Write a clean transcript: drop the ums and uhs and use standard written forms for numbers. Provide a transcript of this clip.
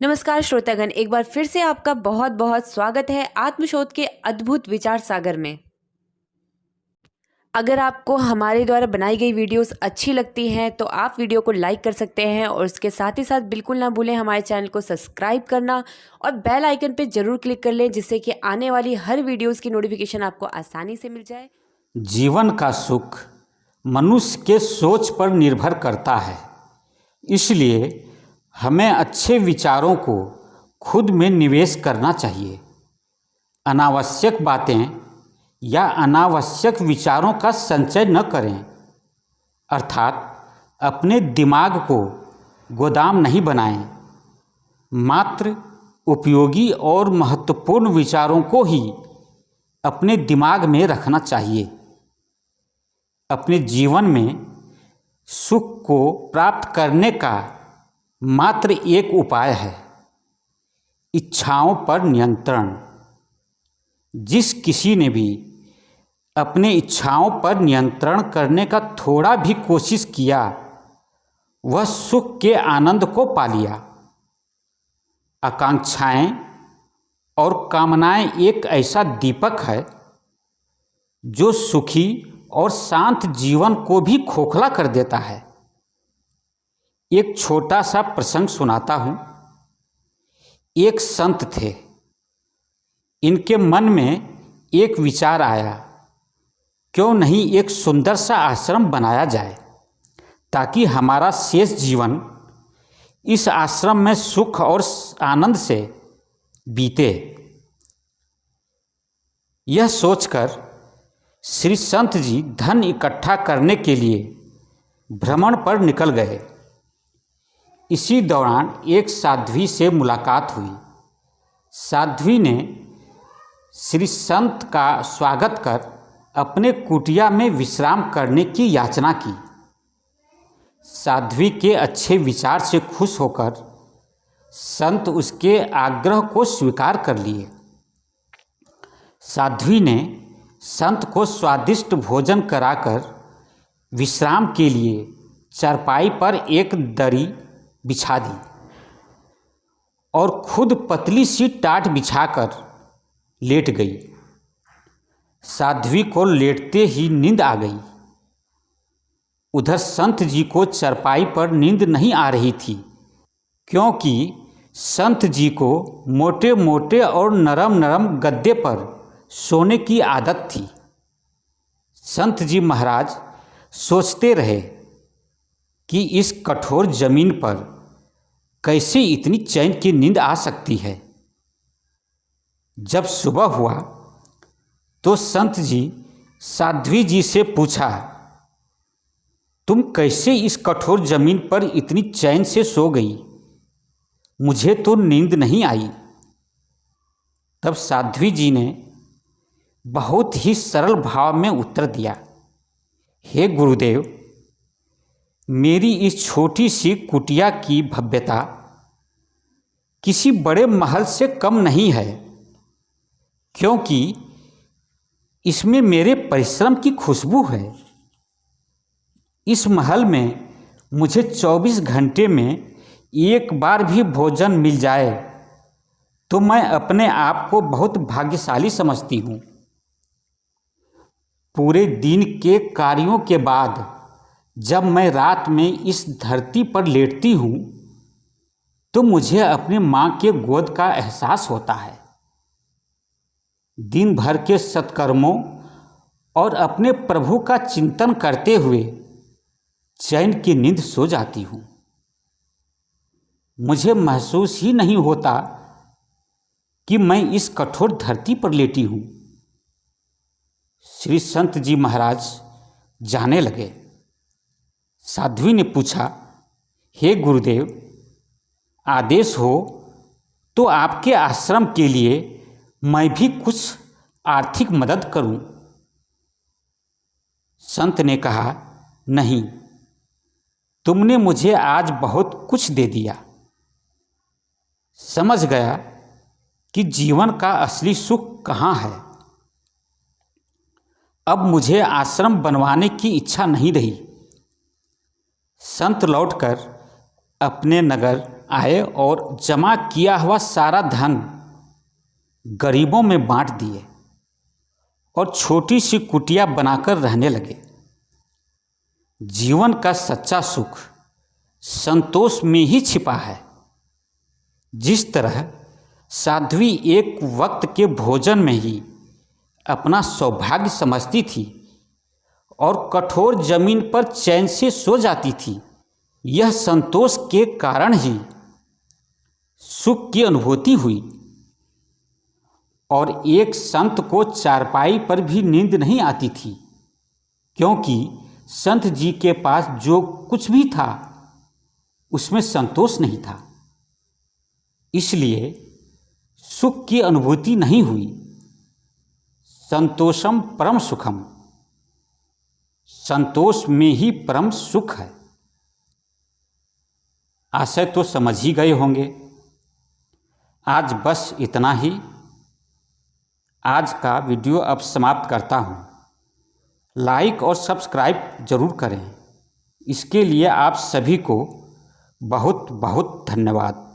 नमस्कार श्रोतागण, एक बार फिर से आपका बहुत बहुत स्वागत है आत्मशोध के अद्भुत विचार सागर में। अगर आपको हमारे द्वारा बनाई गई वीडियोस अच्छी लगती हैं तो आप वीडियो को लाइक कर सकते हैं और उसके साथ ही साथ बिल्कुल ना भूलें हमारे चैनल को सब्सक्राइब करना और बेल आइकन पे ज़रूर क्लिक कर लें, जिससे कि आने वाली हर वीडियोस की नोटिफिकेशन आपको आसानी से मिल जाए। जीवन का सुख मनुष्य के सोच पर निर्भर करता है, इसलिए हमें अच्छे विचारों को खुद में निवेश करना चाहिए। अनावश्यक बातें या अनावश्यक विचारों का संचय न करें, अर्थात अपने दिमाग को गोदाम नहीं बनाएं। मात्र उपयोगी और महत्वपूर्ण विचारों को ही अपने दिमाग में रखना चाहिए। अपने जीवन में सुख को प्राप्त करने का मात्र एक उपाय है, इच्छाओं पर नियंत्रण। जिस किसी ने भी अपने इच्छाओं पर नियंत्रण करने का थोड़ा भी कोशिश किया, वह सुख के आनंद को पा लिया। आकांक्षाएं और कामनाएं एक ऐसा दीपक है जो सुखी और शांत जीवन को भी खोखला कर देता है। एक छोटा सा प्रसंग सुनाता हूँ। एक संत थे। इनके मन में एक विचार आया, क्यों नहीं एक सुंदर सा आश्रम बनाया जाए ताकि हमारा शेष जीवन इस आश्रम में सुख और आनंद से बीते। यह सोचकर श्री संत जी धन इकट्ठा करने के लिए भ्रमण पर निकल गए। इसी दौरान एक साध्वी से मुलाकात हुई। साध्वी ने श्री संत का स्वागत कर अपने कुटिया में विश्राम करने की याचना की। साध्वी के अच्छे विचार से खुश होकर संत उसके आग्रह को स्वीकार कर लिए। साध्वी ने संत को स्वादिष्ट भोजन कराकर विश्राम के लिए चारपाई पर एक दरी बिछा दी और खुद पतली सी टाट बिछाकर लेट गई। साध्वी को लेटते ही नींद आ गई। उधर संत जी को चारपाई पर नींद नहीं आ रही थी, क्योंकि संत जी को मोटे मोटे और नरम नरम गद्दे पर सोने की आदत थी। संत जी महाराज सोचते रहे कि इस कठोर जमीन पर कैसे इतनी चैन की नींद आ सकती है। जब सुबह हुआ तो संत जी साध्वी जी से पूछा, तुम कैसे इस कठोर जमीन पर इतनी चैन से सो गई? मुझे तो नींद नहीं आई। तब साध्वी जी ने बहुत ही सरल भाव में उत्तर दिया, हे गुरुदेव, मेरी इस छोटी सी कुटिया की भव्यता किसी बड़े महल से कम नहीं है, क्योंकि इसमें मेरे परिश्रम की खुशबू है। इस महल में मुझे 24 घंटे में एक बार भी भोजन मिल जाए तो मैं अपने आप को बहुत भाग्यशाली समझती हूँ। पूरे दिन के कार्यों के बाद जब मैं रात में इस धरती पर लेटती हूँ तो मुझे अपने माँ के गोद का एहसास होता है। दिन भर के सत्कर्मों और अपने प्रभु का चिंतन करते हुए चैन की नींद सो जाती हूँ। मुझे महसूस ही नहीं होता कि मैं इस कठोर धरती पर लेटी हूँ। श्री संत जी महाराज जाने लगे। साध्वी ने पूछा, हे गुरुदेव, आदेश हो तो आपके आश्रम के लिए मैं भी कुछ आर्थिक मदद करूं। संत ने कहा, नहीं, तुमने मुझे आज बहुत कुछ दे दिया। समझ गया कि जीवन का असली सुख कहाँ है। अब मुझे आश्रम बनवाने की इच्छा नहीं रही। संत लौटकर अपने नगर आए और जमा किया हुआ सारा धन गरीबों में बांट दिए और छोटी सी कुटिया बनाकर रहने लगे। जीवन का सच्चा सुख संतोष में ही छिपा है। जिस तरह साध्वी एक वक्त के भोजन में ही अपना सौभाग्य समझती थी और कठोर जमीन पर चैन से सो जाती थी, यह संतोष के कारण ही सुख की अनुभूति हुई। और एक संत को चारपाई पर भी नींद नहीं आती थी, क्योंकि संत जी के पास जो कुछ भी था उसमें संतोष नहीं था, इसलिए सुख की अनुभूति नहीं हुई। संतोषम परम सुखम, संतोष में ही परम सुख है। आशय तो समझ ही गए होंगे। आज बस इतना ही। आज का वीडियो अब समाप्त करता हूँ। लाइक और सब्सक्राइब जरूर करें। इसके लिए आप सभी को बहुत बहुत धन्यवाद।